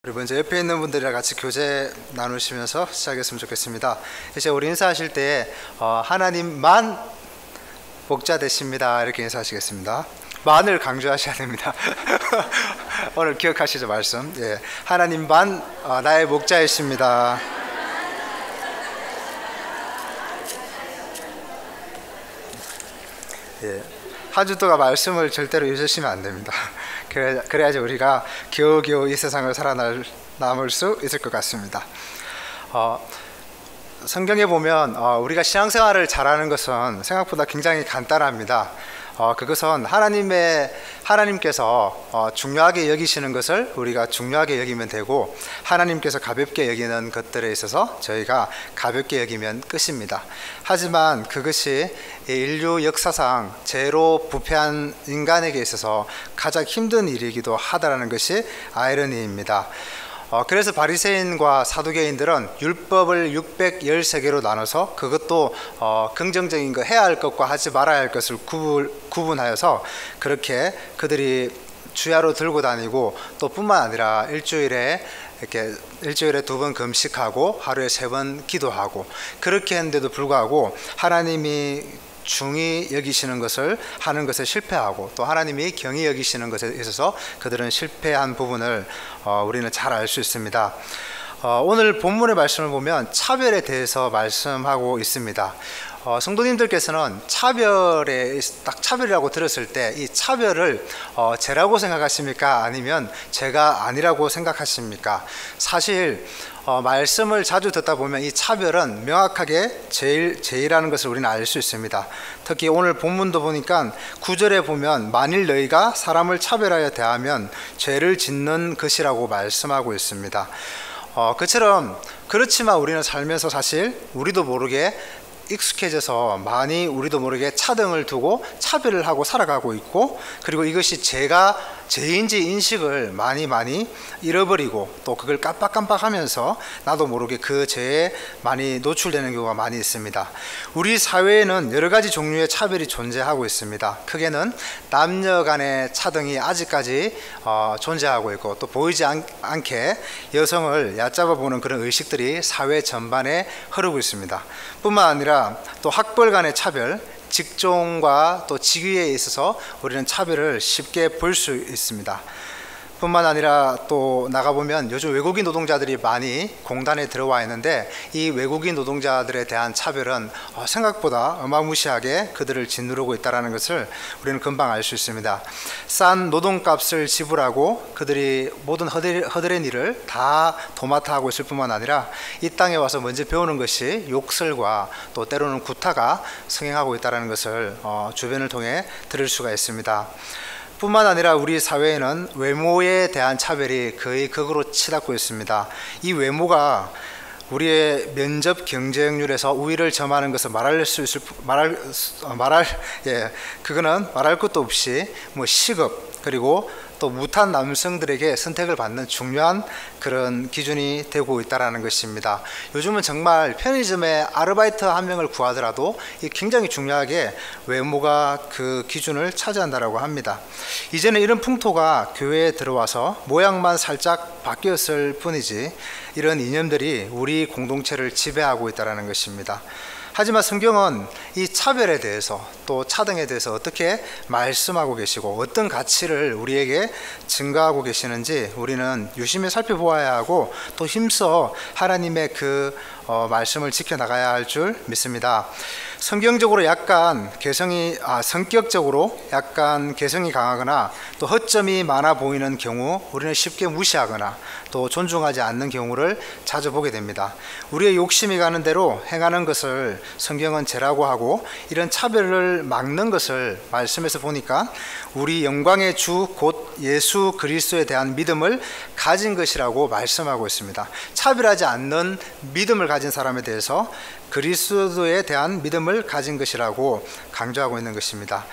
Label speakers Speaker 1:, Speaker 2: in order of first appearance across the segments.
Speaker 1: 우리 먼저 옆에 있는 분들이랑 같이 교제 나누시면서 시작했으면 좋겠습니다. 이제 우리 인사하실 때 하나님만 목자 되십니다 이렇게 인사하시겠습니다. 만을 강조하셔야 됩니다. 오늘 기억하시죠 말씀. 예, 하나님만 나의 목자이십니다. 예, 한 주 동안 말씀을 절대로 잊으시면 안 됩니다. 그래야지 우리가 겨우겨우 이 세상을 살아남을 수 있을 것 같습니다. 성경에 보면 우리가 신앙생활을 잘하는 것은 생각보다 굉장히 간단합니다. 그것은 하나님께서 중요하게 여기시는 것을 우리가 중요하게 여기면 되고, 하나님께서 가볍게 여기는 것들에 있어서 저희가 가볍게 여기면 끝입니다. 하지만 그것이 인류 역사상 죄로 부패한 인간에게 있어서 가장 힘든 일이기도 하다는 것이 아이러니입니다. 그래서 바리새인과 사두개인들은 율법을 613개로 나눠서 그것도 긍정적인 거, 해야 할 것과 하지 말아야 할 것을 구분하여서 그렇게 그들이 주야로 들고 다니고, 또 뿐만 아니라 일주일에 2번 금식하고 하루에 3번 기도하고, 그렇게 했는데도 불구하고 하나님이 중히 여기시는 것을 하는 것에 실패하고, 또 하나님이 경히 여기시는 것에 있어서 그들은 실패한 부분을 우리는 잘 알 수 있습니다. 오늘 본문의 말씀을 보면 차별에 대해서 말씀하고 있습니다. 성도님들께서는 차별이라고 들었을 때 이 차별을 죄라고 생각하십니까? 아니면 죄가 아니라고 생각하십니까? 사실 말씀을 자주 듣다 보면 이 차별은 명확하게 죄라는 것을 우리는 알 수 있습니다. 특히 오늘 본문도 보니까 9절에 보면 만일 너희가 사람을 차별하여 대하면 죄를 짓는 것이라고 말씀하고 있습니다. 그처럼 그렇지만 우리는 살면서 사실 우리도 모르게 익숙해져서 많이 우리도 모르게 차등을 두고 차별을 하고 살아가고 있고, 그리고 이것이 죄인지 인식을 많이 잃어버리고, 또 그걸 깜빡하면서 나도 모르게 그 죄에 많이 노출되는 경우가 많이 있습니다. 우리 사회에는 여러 가지 종류의 차별이 존재하고 있습니다. 크게는 남녀 간의 차등이 아직까지 존재하고 있고, 또 보이지 않게 여성을 얕잡아 보는 그런 의식들이 사회 전반에 흐르고 있습니다. 뿐만 아니라 또 학벌 간의 차별, 직종과 또 직위에 있어서 우리는 차별을 쉽게 볼 수 있습니다. 뿐만 아니라 또 나가보면 요즘 외국인 노동자들이 많이 공단에 들어와 있는데, 이 외국인 노동자들에 대한 차별은 생각보다 어마무시하게 그들을 짓누르고 있다는 것을 우리는 금방 알 수 있습니다. 싼 노동값을 지불하고 그들이 모든 허드렛 일을 다 도맡아 하고 있을 뿐만 아니라 이 땅에 와서 먼저 배우는 것이 욕설과 또 때로는 구타가 성행하고 있다는 것을 주변을 통해 들을 수가 있습니다. 뿐만 아니라 우리 사회에는 외모에 대한 차별이 거의 극으로 치닫고 있습니다. 이 외모가 우리의 면접 경쟁률에서 우위를 점하는 것을 그거는 말할 것도 없이 시급, 그리고 또 무탄 남성들에게 선택을 받는 중요한 그런 기준이 되고 있다는 것입니다. 요즘은 정말 편의점에 아르바이트 한 명을 구하더라도 굉장히 중요하게 외모가 그 기준을 차지한다고 합니다. 이제는 이런 풍토가 교회에 들어와서 모양만 살짝 바뀌었을 뿐이지, 이런 이념들이 우리 공동체를 지배하고 있다는 것입니다. 하지만 성경은 이 차별에 대해서, 또 차등에 대해서 어떻게 말씀하고 계시고 어떤 가치를 우리에게 증가하고 계시는지 우리는 유심히 살펴보아야 하고, 또 힘써 하나님의 그 말씀을 지켜나가야 할 줄 믿습니다. 성격적으로 약간 개성이 강하거나 또 허점이 많아 보이는 경우 우리는 쉽게 무시하거나 또 존중하지 않는 경우를 자주 보게 됩니다. 우리의 욕심이 가는 대로 행하는 것을 성경은 죄라고 하고, 이런 차별을 막는 것을 말씀에서 보니까 우리 영광의 주 곧 예수 그리스도에 대한 믿음을 가진 것이라고 말씀하고 있습니다. 차별하지 않는 믿음을 가진 사람에 대해서 그리스도에 대한 믿음을 가진 것이라고 강조하고 있는 것입니다.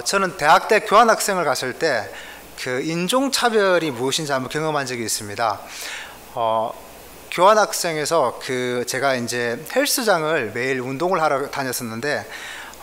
Speaker 1: 저는 대학 때 교환학생을 갔을 때 그 인종차별이 무엇인지 한번 경험한 적이 있습니다. 교환학생에서 제가 이제 헬스장을 매일 운동을 하러 다녔었는데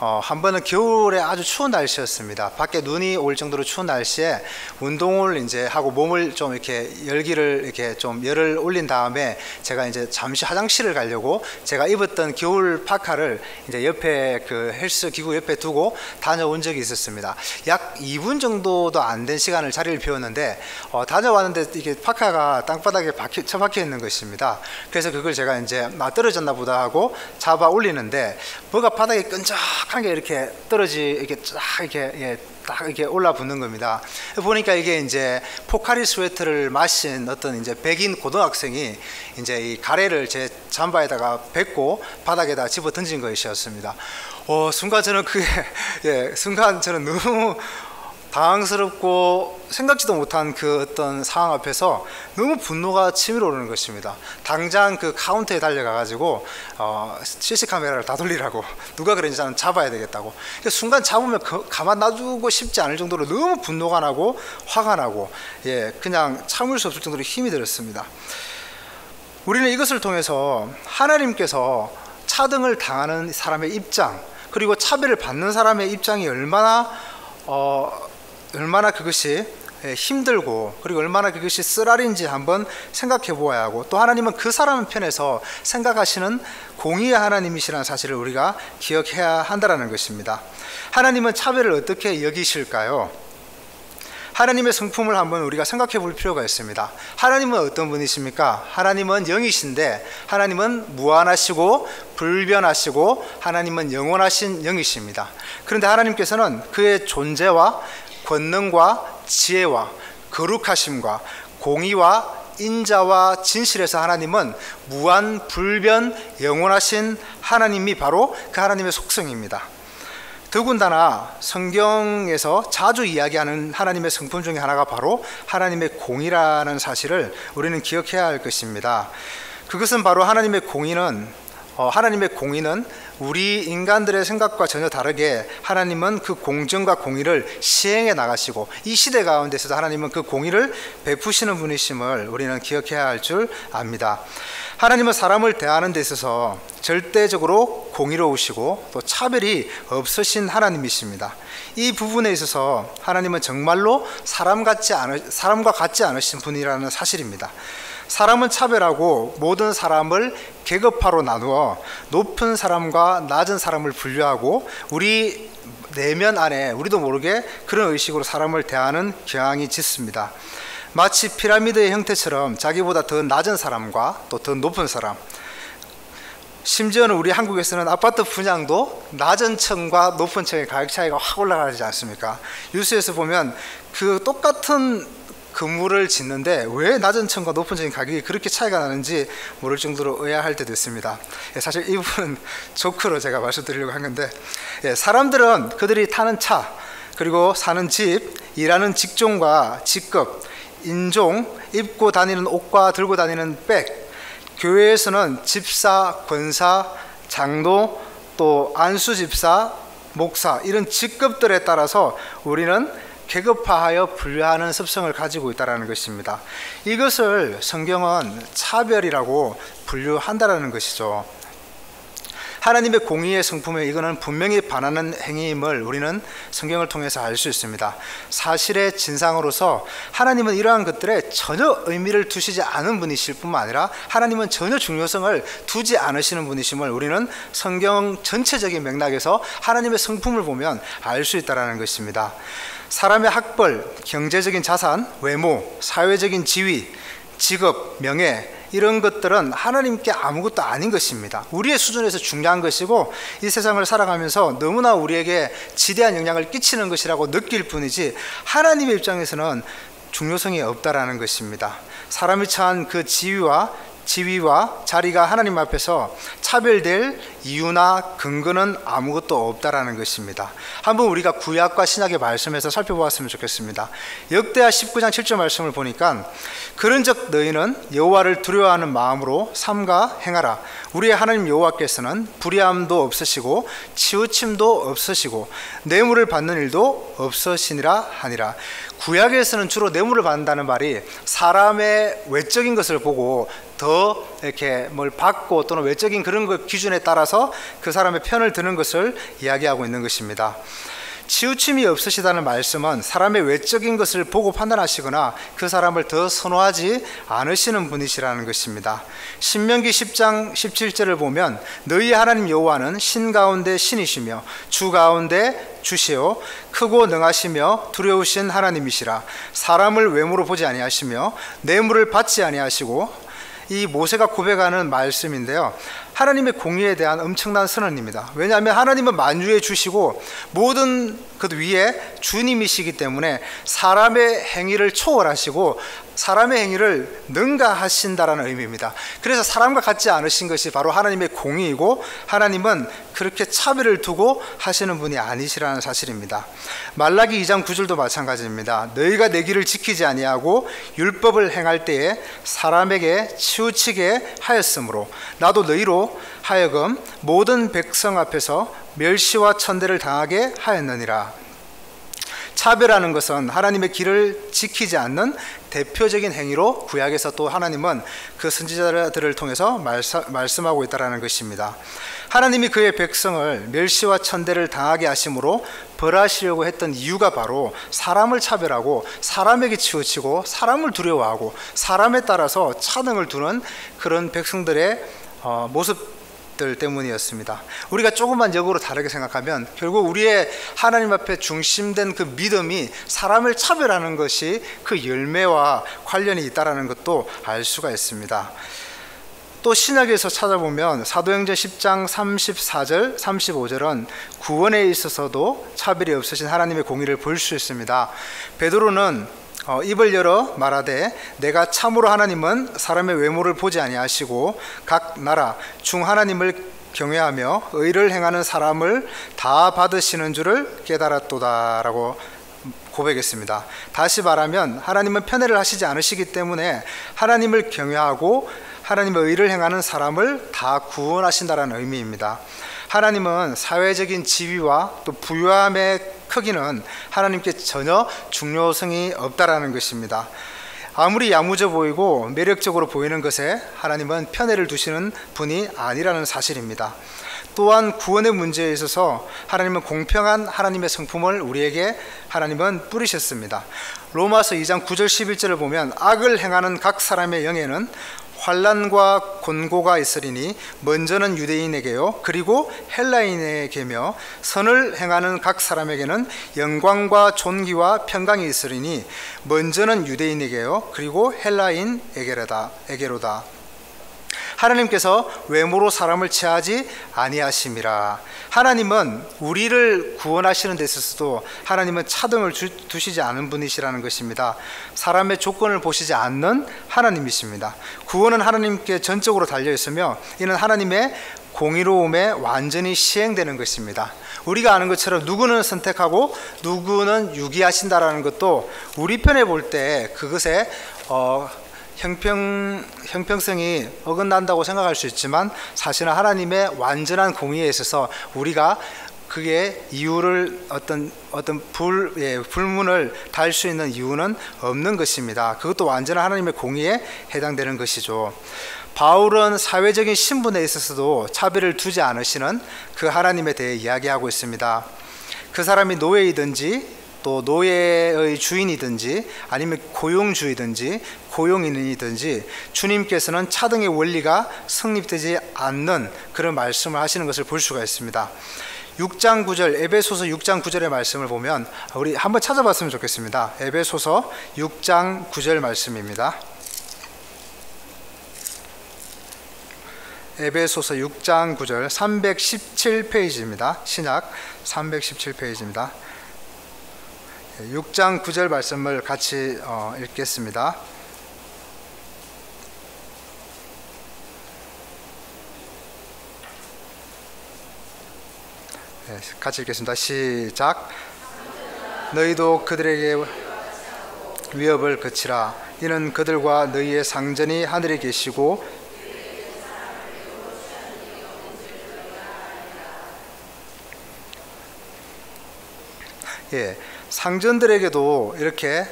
Speaker 1: 한 번은 겨울에 아주 추운 날씨였습니다. 밖에 눈이 올 정도로 추운 날씨에 운동을 이제 하고 몸을 좀 이렇게 열기를 이렇게 좀 열을 올린 다음에 제가 이제 잠시 화장실을 가려고 제가 입었던 겨울 파카를 이제 옆에 그 헬스 기구 옆에 두고 다녀온 적이 있었습니다. 약 2분 정도도 안 된 시간을 자리를 비웠는데 다녀왔는데 이게 파카가 땅바닥에 처박혀 있는 것입니다. 그래서 그걸 제가 이제 떨어졌나 보다 하고 잡아 올리는데 뭐가 바닥에 끈적한 게 이렇게 이렇게 쫙 이렇게 딱 이렇게 올라붙는 겁니다. 보니까 이게 이제 포카리 스웨트를 마신 어떤 이제 백인 고등학생이 이제 이 가래를 제 잠바에다가 뱉고 바닥에다 집어 던진 것이었습니다. 순간 저는 순간 저는 너무 당황스럽고 생각지도 못한 그 어떤 상황 앞에서 너무 분노가 치밀어 오르는 것입니다. 당장 그 카운터에 달려가 가지고 CC 카메라를 다 돌리라고, 누가 그랬는지 나는 잡아야 되겠다고. 순간 잡으면 가만 놔두고 싶지 않을 정도로 너무 분노가 나고 화가 나고 그냥 참을 수 없을 정도로 힘이 들었습니다. 우리는 이것을 통해서 하나님께서 차등을 당하는 사람의 입장, 그리고 차별을 받는 사람의 입장이 얼마나 그것이 힘들고 그리고 얼마나 그것이 쓰라린지 한번 생각해 보아야 하고, 또 하나님은 그 사람 편에서 생각하시는 공의의 하나님이시라는 사실을 우리가 기억해야 한다는 것입니다. 하나님은 차별을 어떻게 여기실까요? 하나님의 성품을 한번 우리가 생각해 볼 필요가 있습니다. 하나님은 어떤 분이십니까? 하나님은 영이신데 하나님은 무한하시고 불변하시고 하나님은 영원하신 영이십니다. 그런데 하나님께서는 그의 존재와 권능과 지혜와 거룩하심과 공의와 인자와 진실에서 하나님은 무한 불변 영원하신 하나님이 바로 그 하나님의 속성입니다. 더군다나 성경에서 자주 이야기하는 하나님의 성품 중에 하나가 바로 하나님의 공의라는 사실을 우리는 기억해야 할 것입니다. 그것은 바로 하나님의 공의는 우리 인간들의 생각과 전혀 다르게 하나님은 그 공정과 공의를 시행해 나가시고, 이 시대 가운데서도 하나님은 그 공의를 베푸시는 분이심을 우리는 기억해야 할 줄 압니다. 하나님은 사람을 대하는 데 있어서 절대적으로 공의로우시고 또 차별이 없으신 하나님이십니다. 이 부분에 있어서 하나님은 정말로 사람과 같지 않으신 분이라는 사실입니다. 사람은 차별하고 모든 사람을 계급화로 나누어 높은 사람과 낮은 사람을 분류하고 우리 내면 안에 우리도 모르게 그런 의식으로 사람을 대하는 경향이 짙습니다. 마치 피라미드의 형태처럼 자기보다 더 낮은 사람과 또 더 높은 사람, 심지어는 우리 한국에서는 아파트 분양도 낮은 층과 높은 층의 가격 차이가 확 올라가지 않습니까? 뉴스에서 보면 그 똑같은 건물을 짓는데 왜 낮은 층과 높은 층의 가격이 그렇게 차이가 나는지 모를 정도로 의아할 때도 있습니다. 사실 이 부분은 조크로 제가 말씀드리려고 한 건데, 사람들은 그들이 타는 차, 그리고 사는 집, 일하는 직종과 직급, 인종, 입고 다니는 옷과 들고 다니는 백, 교회에서는 집사, 권사, 장로, 또 안수집사, 목사, 이런 직급들에 따라서 우리는 계급화하여 분류하는 습성을 가지고 있다는 것입니다. 이것을 성경은 차별이라고 분류한다는 것이죠. 하나님의 공의의 성품에 이거는 분명히 반하는 행위임을 우리는 성경을 통해서 알 수 있습니다. 사실의 진상으로서 하나님은 이러한 것들에 전혀 의미를 두시지 않은 분이실 뿐만 아니라 하나님은 전혀 중요성을 두지 않으시는 분이심을 우리는 성경 전체적인 맥락에서 하나님의 성품을 보면 알 수 있다는 것입니다. 사람의 학벌, 경제적인 자산, 외모, 사회적인 지위, 직업, 명예, 이런 것들은 하나님께 아무것도 아닌 것입니다. 우리의 수준에서 중요한 것이고 이 세상을 살아가면서 너무나 우리에게 지대한 영향을 끼치는 것이라고 느낄 뿐이지 하나님의 입장에서는 중요성이 없다라는 것입니다. 사람이 처한 그 지위와 자리가 하나님 앞에서 차별될 이유나 근거는 아무것도 없다라는 것입니다. 한번 우리가 구약과 신약의 말씀에서 살펴보았으면 좋겠습니다. 역대하 19장 7절 말씀을 보니까 그런즉 너희는 여호와를 두려워하는 마음으로 삼가 행하라. 우리의 하나님 여호와께서는 불의함도 없으시고 치우침도 없으시고 뇌물을 받는 일도 없으시니라 하니라. 구약에서는 주로 뇌물을 받는다는 말이 사람의 외적인 것을 보고 더 이렇게 뭘 받고 또는 외적인 그런 것 기준에 따라서 따라서 그 사람의 편을 드는 것을 이야기하고 있는 것입니다. 치우침이 없으시다는 말씀은 사람의 외적인 것을 보고 판단하시거나 그 사람을 더 선호하지 않으시는 분이시라는 것입니다. 신명기 10장 17절을 보면 너희 하나님 여호와는 신 가운데 신이시며 주 가운데 주시오 크고 능하시며 두려우신 하나님이시라. 사람을 외모로 보지 아니하시며 뇌물을 받지 아니하시고, 이 모세가 고백하는 말씀인데요, 하나님의 공의에 대한 엄청난 선언입니다. 왜냐하면 하나님은 만유해 주시고 모든 것 위에 주님이시기 때문에 사람의 행위를 초월하시고 사람의 행위를 능가하신다라는 의미입니다. 그래서 사람과 같지 않으신 것이 바로 하나님의 공의이고, 하나님은 그렇게 차별을 두고 하시는 분이 아니시라는 사실입니다. 말라기 2장 9절도 마찬가지입니다. 너희가 내 길을 지키지 아니하고 율법을 행할 때에 사람에게 치우치게 하였으므로 나도 너희로 하여금 모든 백성 앞에서 멸시와 천대를 당하게 하였느니라. 차별하는 것은 하나님의 길을 지키지 않는 대표적인 행위로 구약에서 또 하나님은 그 선지자들을 통해서 말씀하고 있다는 것입니다. 하나님이 그의 백성을 멸시와 천대를 당하게 하심으로 벌하시려고 했던 이유가 바로 사람을 차별하고 사람에게 치우치고 사람을 두려워하고 사람에 따라서 차등을 두는 그런 백성들의 모습 때문이었습니다. 우리가 조금만 역으로 다르게 생각하면 결국 우리의 하나님 앞에 중심된 그 믿음이 사람을 차별하는 것이 그 열매와 관련이 있다는 것도 알 수가 있습니다. 또 신약에서 찾아보면 사도행전 10장 34절 35절은 구원에 있어서도 차별이 없으신 하나님의 공의를 볼 수 있습니다. 베드로는 입을 열어 말하되 내가 참으로 하나님은 사람의 외모를 보지 아니하시고 각 나라 중 하나님을 경외하며 의를 행하는 사람을 다 받으시는 줄을 깨달았도다라고 고백했습니다. 다시 말하면 하나님은 편애를 하시지 않으시기 때문에 하나님을 경외하고 하나님의 의를 행하는 사람을 다 구원하신다는 의미입니다. 하나님은 사회적인 지위와 또 부유함의 크기는 하나님께 전혀 중요성이 없다라는 것입니다. 아무리 야무져 보이고 매력적으로 보이는 것에 하나님은 편애를 두시는 분이 아니라는 사실입니다. 또한 구원의 문제에 있어서 하나님은 공평한 하나님의 성품을 우리에게 하나님은 뿌리셨습니다. 로마서 2장 9절 11절을 보면 악을 행하는 각 사람의 영에는 환난과 곤고가 있으리니 먼저는 유대인에게요 그리고 헬라인에게며 선을 행하는 각 사람에게는 영광과 존귀와 평강이 있으리니 먼저는 유대인에게요 그리고 헬라인에게로다. 하나님께서 외모로 사람을 취하지 아니하심이라. 하나님은 우리를 구원하시는 데 있어서도 하나님은 차등을 두시지 않은 분이시라는 것입니다. 사람의 조건을 보시지 않는 하나님이십니다. 구원은 하나님께 전적으로 달려 있으며 이는 하나님의 공의로움에 완전히 시행되는 것입니다. 우리가 아는 것처럼 누구는 선택하고 누구는 유기하신다라는 것도 우리 편에 볼 때 그것에 형평성이 어긋난다고 생각할 수 있지만 사실은 하나님의 완전한 공의에 있어서 우리가 그게 이유를 어떤 불문을 달 수 있는 이유는 없는 것입니다. 그것도 완전한 하나님의 공의에 해당되는 것이죠. 바울은 사회적인 신분에 있어서도 차별을 두지 않으시는 그 하나님에 대해 이야기하고 있습니다. 그 사람이 노예이든지 또 노예의 주인이든지 아니면 고용주이든지 고용인이든지 주님께서는 차등의 원리가 성립되지 않는 그런 말씀을 하시는 것을 볼 수가 있습니다. 6장 9절 에베소서 6장 9절의 말씀을 보면 우리 한번 찾아봤으면 좋겠습니다. 에베소서 6장 9절 말씀입니다. 에베소서 6장 9절 317페이지입니다. 신약 317페이지입니다. 6장 9절 말씀을 같이 읽겠습니다. 네, 같이 읽겠습니다. 시작. 너희도 그들에게 위협을 그치라. 이는 그들과 너희의 상전이 하늘에 계시고 상전들에게도 이렇게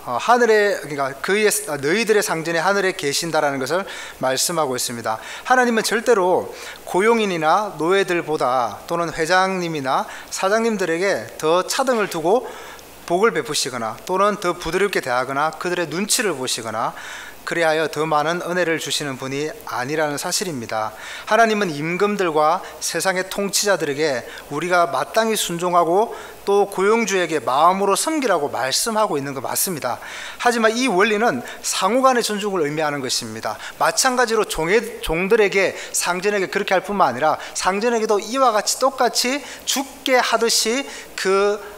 Speaker 1: 하늘에, 그러니까 그의 너희들의 상전이 하늘에 계신다라는 것을 말씀하고 있습니다. 하나님은 절대로 고용인이나 노예들보다 또는 회장님이나 사장님들에게 더 차등을 두고 복을 베푸시거나 또는 더 부드럽게 대하거나 그들의 눈치를 보시거나 그리하여 더 많은 은혜를 주시는 분이 아니라는 사실입니다. 하나님은 임금들과 세상의 통치자들에게 우리가 마땅히 순종하고 또 고용주에게 마음으로 섬기라고 말씀하고 있는 거 맞습니다. 하지만 이 원리는 상호간의 존중을 의미하는 것입니다. 마찬가지로 종들에게, 상전에게 그렇게 할 뿐만 아니라 상전에게도 이와 같이 똑같이 죽게 하듯이 그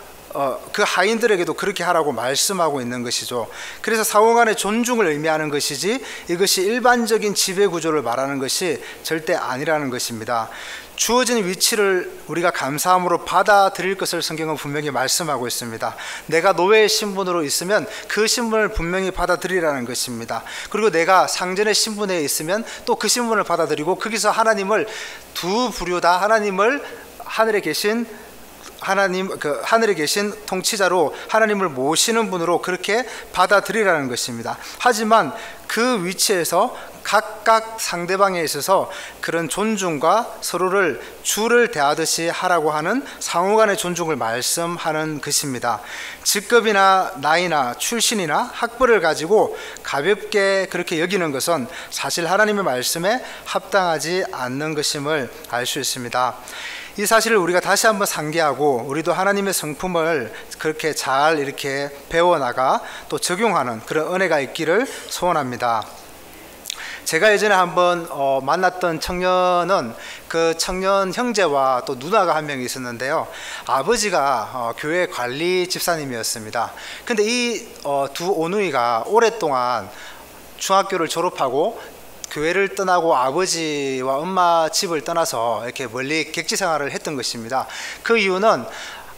Speaker 1: 하인들에게도 그렇게 하라고 말씀하고 있는 것이죠. 그래서 상호간의 존중을 의미하는 것이지 이것이 일반적인 지배 구조를 말하는 것이 절대 아니라는 것입니다. 주어진 위치를 우리가 감사함으로 받아들일 것을 성경은 분명히 말씀하고 있습니다. 내가 노예의 신분으로 있으면 그 신분을 분명히 받아들이라는 것입니다. 그리고 내가 상전의 신분에 있으면 또 그 신분을 받아들이고 거기서 하나님을 두 부류 다 하나님을 하늘에 계신 통치자로 하나님을 모시는 분으로 그렇게 받아들이라는 것입니다. 하지만 그 위치에서 각각 상대방에 있어서 그런 존중과 서로를 주를 대하듯이 하라고 하는 상호간의 존중을 말씀하는 것입니다. 직급이나 나이나 출신이나 학벌을 가지고 가볍게 그렇게 여기는 것은 사실 하나님의 말씀에 합당하지 않는 것임을 알 수 있습니다. 이 사실을 우리가 다시 한번 상기하고 우리도 하나님의 성품을 그렇게 잘 이렇게 배워나가 또 적용하는 그런 은혜가 있기를 소원합니다. 제가 예전에 한번 만났던 청년은 그 청년 형제와 또 누나가 한 명이 있었는데요. 아버지가 교회 관리 집사님이었습니다. 근데 이 두 오누이가 오랫동안 중학교를 졸업하고 교회를 떠나고 아버지와 엄마 집을 떠나서 이렇게 멀리 객지 생활을 했던 것입니다. 그 이유는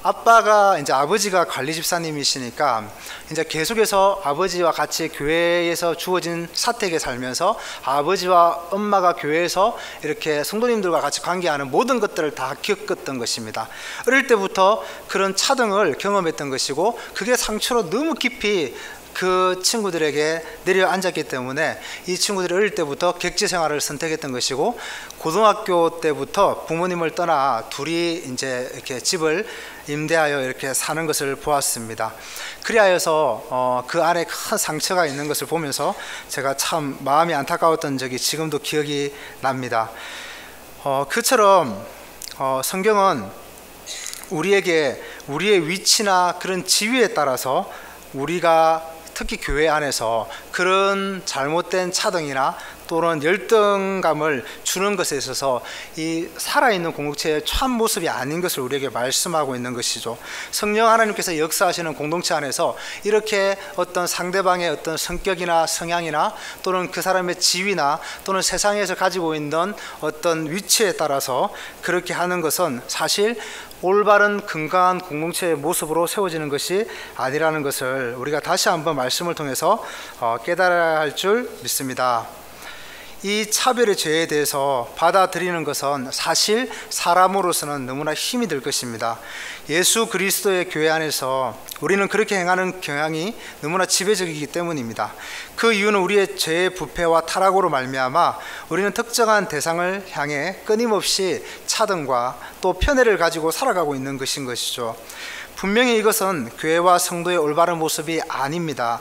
Speaker 1: 아빠가 이제 아버지가 관리 집사님이시니까 이제 계속해서 아버지와 같이 교회에서 주어진 사택에 살면서 아버지와 엄마가 교회에서 이렇게 성도님들과 같이 관계하는 모든 것들을 다 겪었던 것입니다. 어릴 때부터 그런 차등을 경험했던 것이고 그게 상처로 너무 깊이 그 친구들에게 내려앉았기 때문에 이 친구들이 어릴 때부터 객지 생활을 선택했던 것이고 고등학교 때부터 부모님을 떠나 둘이 이제 이렇게 집을 임대하여 이렇게 사는 것을 보았습니다. 그리하여서 그 안에 큰 상처가 있는 것을 보면서 제가 참 마음이 안타까웠던 적이 지금도 기억이 납니다. 그처럼 성경은 우리에게 우리의 위치나 그런 지위에 따라서 우리가 특히 교회 안에서 그런 잘못된 차등이나 또는 열등감을 주는 것에 있어서 이 살아있는 공동체의 참 모습이 아닌 것을 우리에게 말씀하고 있는 것이죠. 성령 하나님께서 역사하시는 공동체 안에서 이렇게 어떤 상대방의 어떤 성격이나 성향이나 또는 그 사람의 지위나 또는 세상에서 가지고 있는 어떤 위치에 따라서 그렇게 하는 것은 사실 올바른 건강한 공동체의 모습으로 세워지는 것이 아니라는 것을 우리가 다시 한번 말씀을 통해서 깨달아야 할 줄 믿습니다. 이 차별의 죄에 대해서 받아들이는 것은 사실 사람으로서는 너무나 힘이 들 것입니다. 예수 그리스도의 교회 안에서 우리는 그렇게 행하는 경향이 너무나 지배적이기 때문입니다. 그 이유는 우리의 죄의 부패와 타락으로 말미암아 우리는 특정한 대상을 향해 끊임없이 차등과 또 편애를 가지고 살아가고 있는 것인 것이죠. 분명히 이것은 교회와 성도의 올바른 모습이 아닙니다.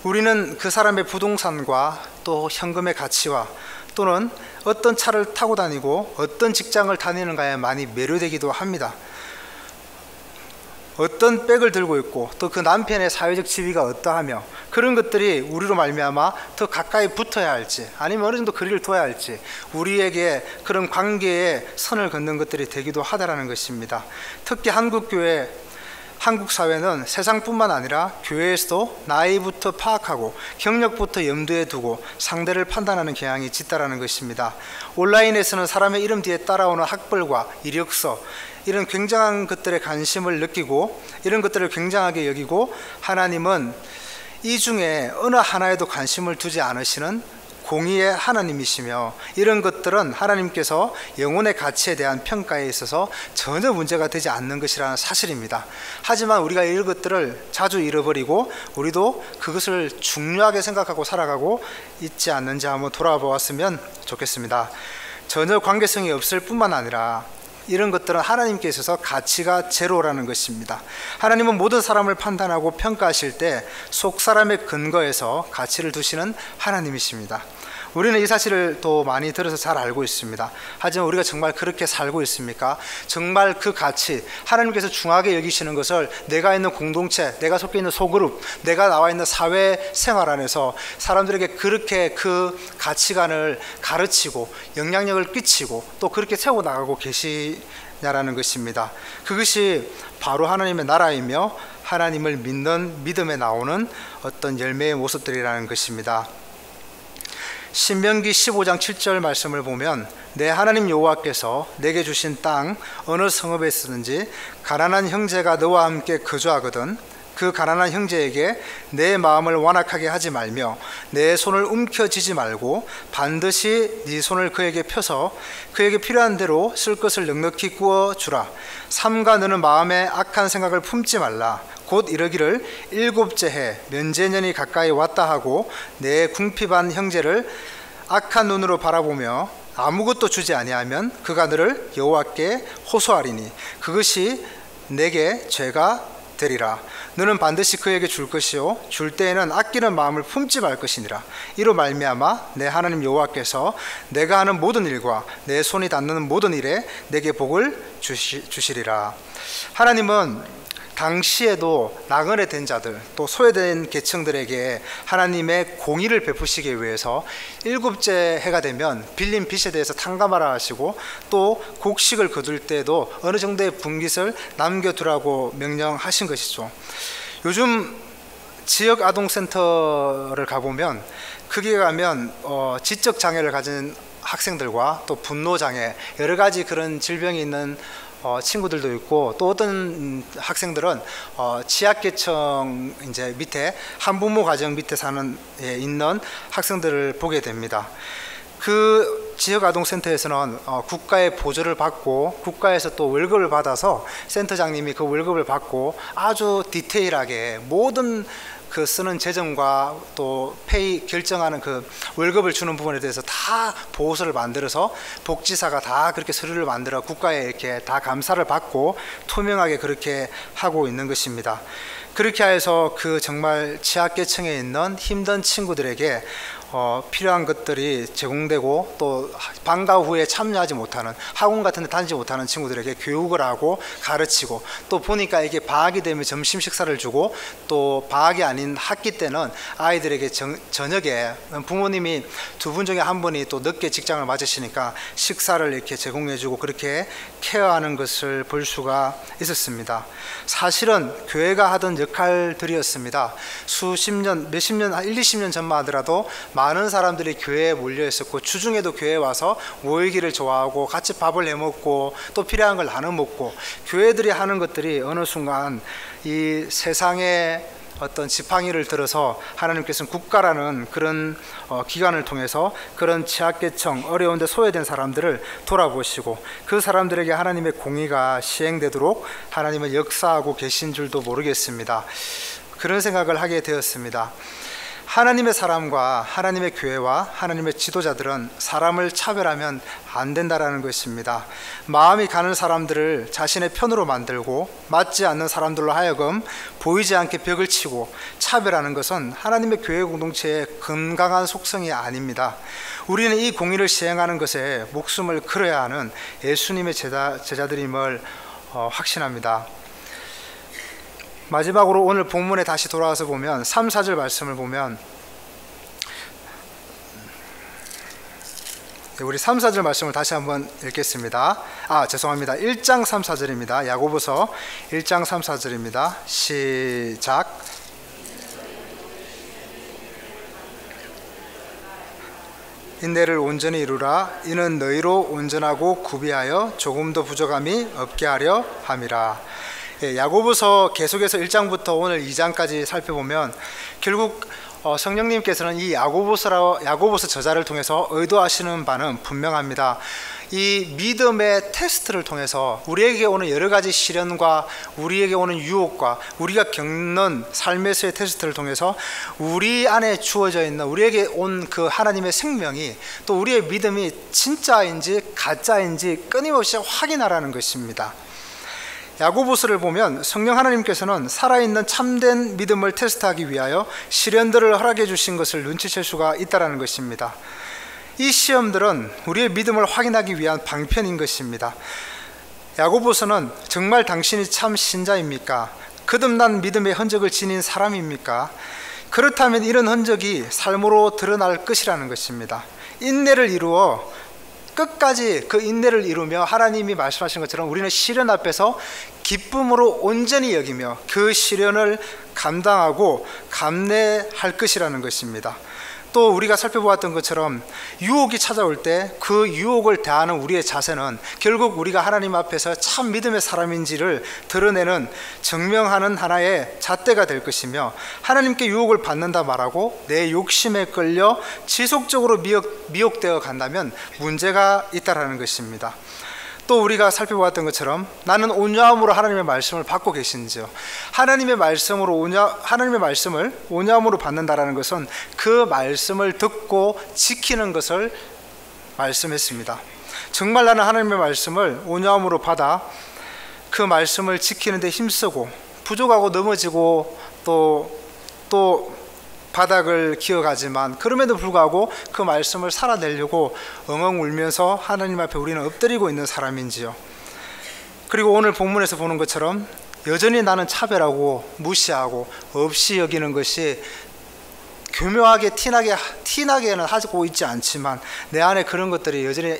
Speaker 1: 우리는 그 사람의 부동산과 또 현금의 가치와 또는 어떤 차를 타고 다니고 어떤 직장을 다니는가에 많이 매료되기도 합니다. 어떤 백을 들고 있고 또 그 남편의 사회적 지위가 어떠하며 그런 것들이 우리로 말미암아 더 가까이 붙어야 할지 아니면 어느 정도 거리를 둬야 할지 우리에게 그런 관계에 선을 긋는 것들이 되기도 하다라는 것입니다. 특히 한국 사회는 세상뿐만 아니라 교회에서도 나이부터 파악하고 경력부터 염두에 두고 상대를 판단하는 경향이 짙다라는 것입니다. 온라인에서는 사람의 이름 뒤에 따라오는 학벌과 이력서 이런 굉장한 것들에 관심을 느끼고 이런 것들을 굉장하게 여기고 하나님은 이 중에 어느 하나에도 관심을 두지 않으시는 공의의 하나님이시며 이런 것들은 하나님께서 영혼의 가치에 대한 평가에 있어서 전혀 문제가 되지 않는 것이라는 사실입니다. 하지만 우리가 이런 것들을 자주 잃어버리고 우리도 그것을 중요하게 생각하고 살아가고 있지 않는지 한번 돌아보았으면 좋겠습니다. 전혀 관계성이 없을 뿐만 아니라 이런 것들은 하나님께 있어서 가치가 제로라는 것입니다. 하나님은 모든 사람을 판단하고 평가하실 때 속 사람의 근거에서 가치를 두시는 하나님이십니다. 우리는 이 사실을 또 많이 들어서 잘 알고 있습니다. 하지만 우리가 정말 그렇게 살고 있습니까? 정말 그 가치, 하나님께서 중하게 여기시는 것을 내가 있는 공동체, 내가 속해 있는 소그룹, 내가 나와 있는 사회 생활 안에서 사람들에게 그렇게 그 가치관을 가르치고 영향력을 끼치고 또 그렇게 세워 나가고 계시냐라는 것입니다. 그것이 바로 하나님의 나라이며 하나님을 믿는 믿음에 나오는 어떤 열매의 모습들이라는 것입니다. 신명기 15장 7절 말씀을 보면 내 하나님 여호와께서 내게 주신 땅 어느 성읍에 있든지 가난한 형제가 너와 함께 거주하거든 그 가난한 형제에게 내 마음을 완악하게 하지 말며 내 손을 움켜쥐지 말고 반드시 네 손을 그에게 펴서 그에게 필요한 대로 쓸 것을 넉넉히 구워 주라. 삼가 너는 마음에 악한 생각을 품지 말라. 곧 이러기를 일곱째 해 면제년이 가까이 왔다 하고 내 궁핍한 형제를 악한 눈으로 바라보며 아무것도 주지 아니하면 그가 너를 여호와께 호소하리니 그것이 내게 죄가 되리라. 너는 반드시 그에게 줄 것이요 줄 때에는 아끼는 마음을 품지 말 것이니라. 이로 말미암아 내 하나님 여호와께서 내가 하는 모든 일과 내 손이 닿는 모든 일에 내게 복을 주시리라. 하나님은 당시에도 나그네 된 자들 또 소외된 계층들에게 하나님의 공의를 베푸시기 위해서 일곱째 해가 되면 빌린 빚에 대해서 탕감하라 하시고 또 곡식을 거둘 때에도 어느 정도의 분깃을 남겨두라고 명령하신 것이죠. 요즘 지역 아동센터를 가보면 거기에 가면 지적 장애를 가진 학생들과 또 분노 장애 여러 가지 그런 질병이 있는 친구들도 있고 또 어떤 학생들은 취약계층 이제 밑에 한부모 가정 밑에 사는 있는 학생들을 보게 됩니다. 그 지역 아동센터에서는 국가의 보조를 받고 국가에서 또 월급을 받아서 센터장님이 그 월급을 받고 아주 디테일하게 모든 그 쓰는 재정과 또 페이 결정하는 그 월급을 주는 부분에 대해서 다 보고서를 만들어서 복지사가 다 그렇게 서류를 만들어 국가에 이렇게 다 감사를 받고 투명하게 그렇게 하고 있는 것입니다. 그렇게 해서 그 정말 취약계층에 있는 힘든 친구들에게 필요한 것들이 제공되고 또 방과 후에 참여하지 못하는 학원 같은 데 다니지 못하는 친구들에게 교육을 하고 가르치고 또 보니까 이게 방학이 되면 점심 식사를 주고 또 방학이 아닌 학기 때는 아이들에게 저녁에 부모님이 두 분 중에 한 분이 또 늦게 직장을 맞으시니까 식사를 이렇게 제공해 주고 그렇게 케어하는 것을 볼 수가 있었습니다. 사실은 교회가 하던 역할들이었습니다. 수십 년, 몇십 년, 1, 20년 전만 하더라도 많은 사람들이 교회에 몰려 있었고 주중에도 교회에 와서 모이기를 좋아하고 같이 밥을 해 먹고 또 필요한 걸 나눠 먹고 교회들이 하는 것들이 어느 순간 이 세상의 어떤 지팡이를 들어서 하나님께서는 국가라는 그런 기관을 통해서 그런 취약계층 어려운데 소외된 사람들을 돌아보시고 그 사람들에게 하나님의 공의가 시행되도록 하나님은 역사하고 계신 줄도 모르겠습니다. 그런 생각을 하게 되었습니다. 하나님의 사람과 하나님의 교회와 하나님의 지도자들은 사람을 차별하면 안 된다라는 것입니다. 마음이 가는 사람들을 자신의 편으로 만들고 맞지 않는 사람들로 하여금 보이지 않게 벽을 치고 차별하는 것은 하나님의 교회 공동체의 건강한 속성이 아닙니다. 우리는 이 공의를 시행하는 것에 목숨을 걸어야 하는 예수님의 제자들임을 확신합니다. 마지막으로 오늘 본문에 다시 돌아와서 보면 3, 4절 말씀을 보면 우리 3, 4절 말씀을 다시 한번 읽겠습니다. 죄송합니다. 1장 3, 4절입니다. 야고보서 1장 3, 4절입니다. 시작. 인내를 온전히 이루라. 이는 너희로 온전하고 구비하여 조금도 부족함이 없게 하려 함이라. 야고보서 계속해서 1장부터 오늘 2장까지 살펴보면 결국 성령님께서는 이 야고보서 저자를 통해서 의도하시는 바는 분명합니다. 이 믿음의 테스트를 통해서 우리에게 오는 여러 가지 시련과 우리에게 오는 유혹과 우리가 겪는 삶에서의 테스트를 통해서 우리 안에 주어져 있는 우리에게 온 그 하나님의 생명이 또 우리의 믿음이 진짜인지 가짜인지 끊임없이 확인하라는 것입니다. 야고보서를 보면 성령 하나님께서는 살아있는 참된 믿음을 테스트하기 위하여 시련들을 허락해 주신 것을 눈치챌 수가 있다는 것입니다. 이 시험들은 우리의 믿음을 확인하기 위한 방편인 것입니다. 야고보서는 정말 당신이 참 신자입니까? 거듭난 믿음의 흔적을 지닌 사람입니까? 그렇다면 이런 흔적이 삶으로 드러날 것이라는 것입니다. 인내를 이루어 끝까지 그 인내를 이루며 하나님이 말씀하신 것처럼 우리는 시련 앞에서 기쁨으로 온전히 여기며 그 시련을 감당하고 감내할 것이라는 것입니다. 또 우리가 살펴보았던 것처럼 유혹이 찾아올 때 그 유혹을 대하는 우리의 자세는 결국 우리가 하나님 앞에서 참 믿음의 사람인지를 드러내는 증명하는 하나의 잣대가 될 것이며, 하나님께 유혹을 받는다 말하고 내 욕심에 끌려 지속적으로 미혹되어 간다면 문제가 있다라는 것입니다. 또 우리가 살펴보았던 것처럼 나는 온유함으로 하나님의 말씀을 받고 계신지요. 하나님의 말씀을 온유함으로 받는다라는 것은 그 말씀을 듣고 지키는 것을 말씀했습니다. 정말 나는 하나님의 말씀을 온유함으로 받아 그 말씀을 지키는 데 힘쓰고 부족하고 넘어지고 또 바닥을 기어가지만 그럼에도 불구하고 그 말씀을 살아내려고 엉엉 울면서 하나님 앞에 우리는 엎드리고 있는 사람인지요. 그리고 오늘 본문에서 보는 것처럼 여전히 나는 차별하고 무시하고 없이 여기는 것이 교묘하게 티나게는 하고 있지 않지만 내 안에 그런 것들이 여전히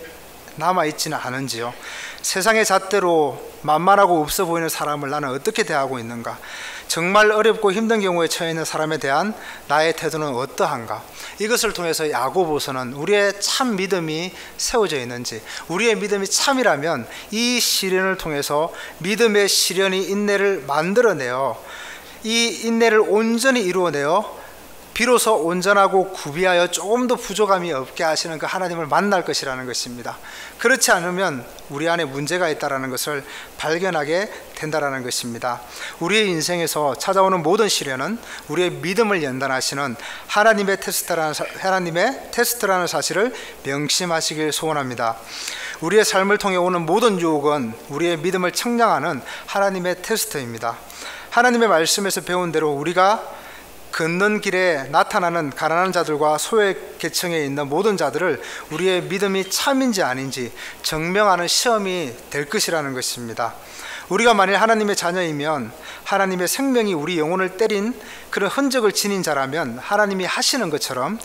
Speaker 1: 남아있지는 않은지요. 세상의 잣대로 만만하고 없어 보이는 사람을 나는 어떻게 대하고 있는가? 정말 어렵고 힘든 경우에 처해 있는 사람에 대한 나의 태도는 어떠한가? 이것을 통해서 야고보서는 우리의 참 믿음이 세워져 있는지, 우리의 믿음이 참이라면 이 시련을 통해서 믿음의 시련이 인내를 만들어내어 이 인내를 온전히 이루어내어 비로소 온전하고 구비하여 조금 더 부족함이 없게 하시는 그 하나님을 만날 것이라는 것입니다. 그렇지 않으면 우리 안에 문제가 있다는 것을 발견하게 된다는 것입니다. 우리의 인생에서 찾아오는 모든 시련은 우리의 믿음을 연단하시는 하나님의 테스트라는 사실을 명심하시길 소원합니다. 우리의 삶을 통해 오는 모든 유혹은 우리의 믿음을 청량하는 하나님의 테스트입니다. 하나님의 말씀에서 배운 대로 우리가 걷는 길에 나타나는 가난한 자들과 소외계층에 있는 모든 자들을 우리의 믿음이 참인지 아닌지 증명하는 시험이 될 것이라는 것입니다. 우리가 만일 하나님의 자녀이면 하나님의 생명이 우리 영혼을 때린 그런 흔적을 지닌 자라면 하나님이 하시는 것처럼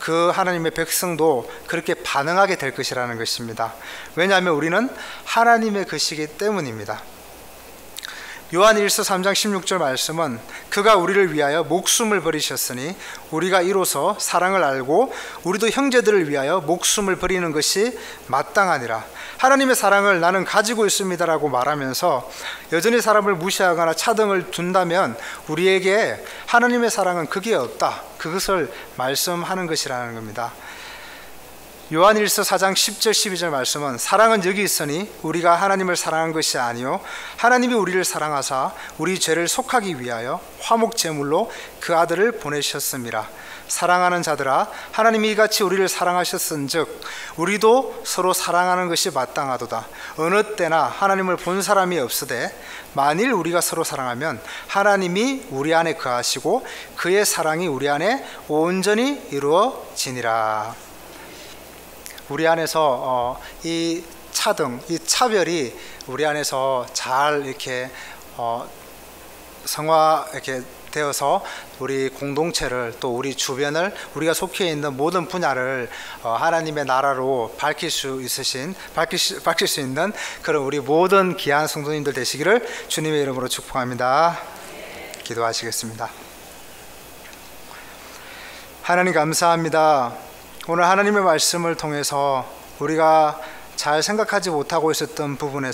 Speaker 1: 그 하나님의 백성도 그렇게 반응하게 될 것이라는 것입니다. 왜냐하면 우리는 하나님의 것이기 때문입니다. 요한일서 3장 16절 말씀은 그가 우리를 위하여 목숨을 버리셨으니 우리가 이로써 사랑을 알고 우리도 형제들을 위하여 목숨을 버리는 것이 마땅하니라. 하나님의 사랑을 나는 가지고 있습니다라고 말하면서 여전히 사람을 무시하거나 차등을 둔다면 우리에게 하나님의 사랑은 그게 없다, 그것을 말씀하는 것이라는 겁니다. 요한일서 4장 10절 12절 말씀은 사랑은 여기 있으니 우리가 하나님을 사랑한 것이 아니요 하나님이 우리를 사랑하사 우리 죄를 속하기 위하여 화목제물로 그 아들을 보내셨습니다. 사랑하는 자들아, 하나님이 이같이 우리를 사랑하셨은즉 우리도 서로 사랑하는 것이 마땅하도다. 어느 때나 하나님을 본 사람이 없으되 만일 우리가 서로 사랑하면 하나님이 우리 안에 거하시고 그의 사랑이 우리 안에 온전히 이루어지니라. 우리 안에서 이 차등, 이 차별이 우리 안에서 잘 이렇게 이렇게 되어서 우리 공동체를 또 우리 주변을 우리가 속해 있는 모든 분야를 하나님의 나라로 밝힐 수 있는 그런 우리 모든 귀한 성도님들 되시기를 주님의 이름으로 축복합니다. 기도하시겠습니다. 하나님 감사합니다. 오늘 하나님의 말씀을 통해서 우리가 잘 생각하지 못하고 있었던 부분에서